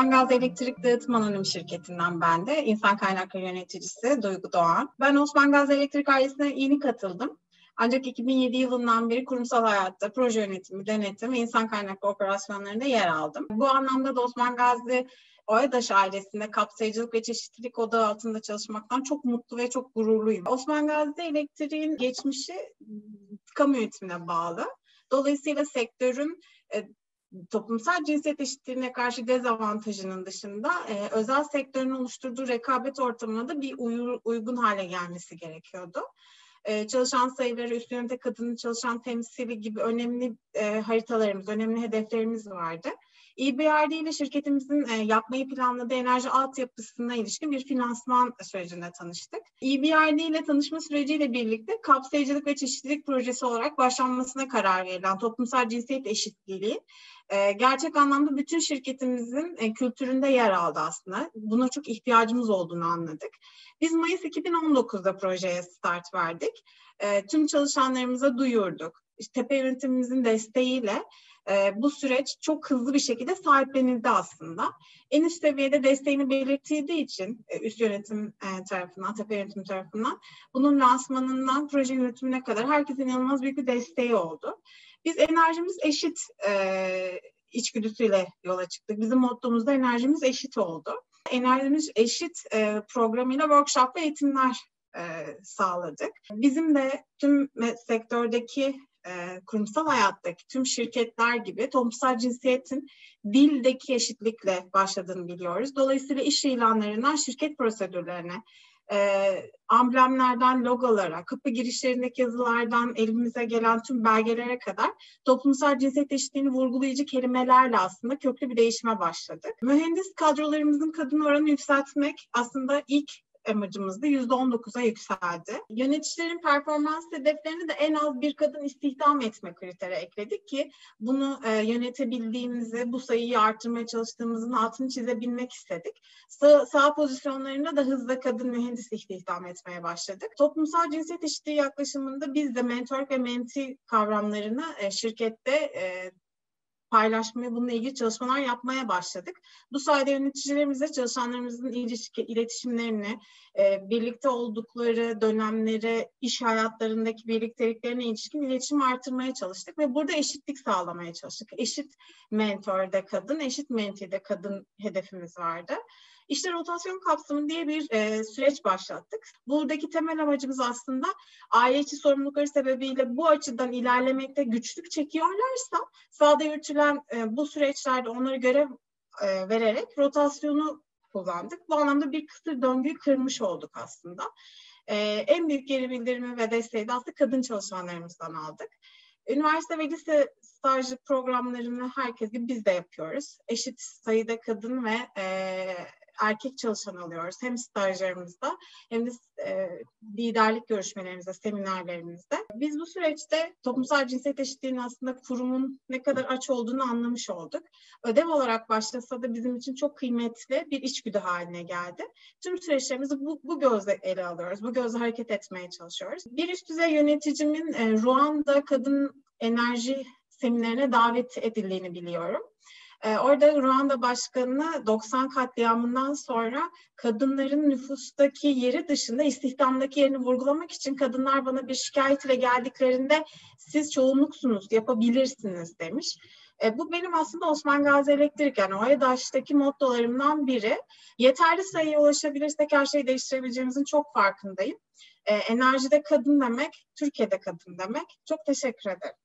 Osman Gazi Elektrik Dağıtım Anonim Şirketi'nden ben de. İnsan Kaynakları Yöneticisi Duygu Doğan. Ben Osman Gazi Elektrik ailesine yeni katıldım. Ancak 2007 yılından beri kurumsal hayatta proje yönetimi, denetim ve insan kaynaklı operasyonlarında yer aldım. Bu anlamda da Osman Gazi Oyadaş ailesinde kapsayıcılık ve çeşitlilik odağı altında çalışmaktan çok mutlu ve çok gururluyum. Osman Gazi Elektrik'in geçmişi kamu yönetimine bağlı. Dolayısıyla sektörün toplumsal cinsiyet eşitliğine karşı dezavantajının dışında özel sektörün oluşturduğu rekabet ortamına da bir uygun hale gelmesi gerekiyordu. Çalışan sayıları, üst yönete kadının çalışan temsili gibi önemli haritalarımız, önemli hedeflerimiz vardı. EBRD ile şirketimizin yapmayı planladığı enerji altyapısına ilişkin bir finansman sürecinde tanıştık. EBRD ile tanışma süreciyle birlikte kapsayıcılık ve çeşitlilik projesi olarak başlanmasına karar verilen toplumsal cinsiyet eşitliği gerçek anlamda bütün şirketimizin kültüründe yer aldı aslında. Buna çok ihtiyacımız olduğunu anladık. Biz Mayıs 2019'da projeye start verdik. Tüm çalışanlarımıza duyurduk. Tepe yönetimimizin desteğiyle bu süreç çok hızlı bir şekilde sahiplenildi aslında. En üst seviyede desteğini belirtildiği için üst yönetim tarafından, tepe yönetim tarafından bunun lansmanından proje yönetimine kadar herkesin inanılmaz büyük bir desteği oldu. Biz enerjimiz eşit içgüdüsüyle yola çıktık. Bizim mottomuzda enerjimiz eşit oldu. Enerjimiz eşit programıyla workshop ve eğitimler sağladık. Bizim de tüm sektördeki kurumsal hayattaki tüm şirketler gibi toplumsal cinsiyetin dildeki eşitlikle başladığını biliyoruz. Dolayısıyla iş ilanlarından şirket prosedürlerine, amblemlerden logolara, kapı girişlerindeki yazılardan elimize gelen tüm belgelere kadar toplumsal cinsiyet eşitliğini vurgulayıcı kelimelerle aslında köklü bir değişime başladık. Mühendis kadrolarımızın kadın oranını yükseltmek aslında ilk amacımızda %19'a yükseldi. Yöneticilerin performans hedeflerini de en az bir kadın istihdam etme kriteri ekledik ki bunu yönetebildiğimizi, bu sayıyı artırmaya çalıştığımızın altını çizebilmek istedik. Sağ pozisyonlarında da hızla kadın mühendis istihdam etmeye başladık. Toplumsal cinsiyet eşitliği yaklaşımında biz de mentor ve menti kavramlarını şirkette paylaşmaya, bununla ilgili çalışmalar yapmaya başladık. Bu sayede yöneticilerimizle çalışanlarımızın iletişimlerini, birlikte oldukları dönemlere, iş hayatlarındaki birlikteliklerine ilişkin iletişim artırmaya çalıştık ve burada eşitlik sağlamaya çalıştık. Eşit mentorda kadın, eşit mentide kadın hedefimiz vardı. İşte rotasyon kapsamı diye bir süreç başlattık. Buradaki temel amacımız aslında aile içi sorumlulukları sebebiyle bu açıdan ilerlemekte güçlük çekiyorlarsa sahada yürütülen bu süreçlerde onlara görev vererek rotasyonu kullandık. Bu anlamda bir kısır döngüyü kırmış olduk aslında. En büyük geri bildirimi ve desteği de aslında kadın çalışanlarımızdan aldık. Üniversite ve lise stajlı programlarını herkes gibi biz de yapıyoruz. Eşit sayıda kadın ve erkek çalışan alıyoruz. Hem stajlarımızda hem de liderlik görüşmelerimizde, seminerlerimizde. Biz bu süreçte toplumsal cinsiyet eşitliğinin aslında kurumun ne kadar aç olduğunu anlamış olduk. Ödev olarak başlasa da bizim için çok kıymetli bir içgüdü haline geldi. Tüm süreçlerimizi bu gözle ele alıyoruz. Bu gözle hareket etmeye çalışıyoruz. Bir üst düzey yöneticimin Ruanda Kadın Enerji Seminerine davet edildiğini biliyorum. Orada Ruanda Başkanı 90 katliamından sonra kadınların nüfustaki yeri dışında istihdamdaki yerini vurgulamak için kadınlar bana bir şikayet ile geldiklerinde siz çoğunluksunuz, yapabilirsiniz demiş. Bu benim aslında Osman Gazi Elektrik yani Oyadaş'taki mottolarımdan biri. Yeterli sayıya ulaşabilirsek her şeyi değiştirebileceğimizin çok farkındayım. Enerjide kadın demek, Türkiye'de kadın demek. Çok teşekkür ederim.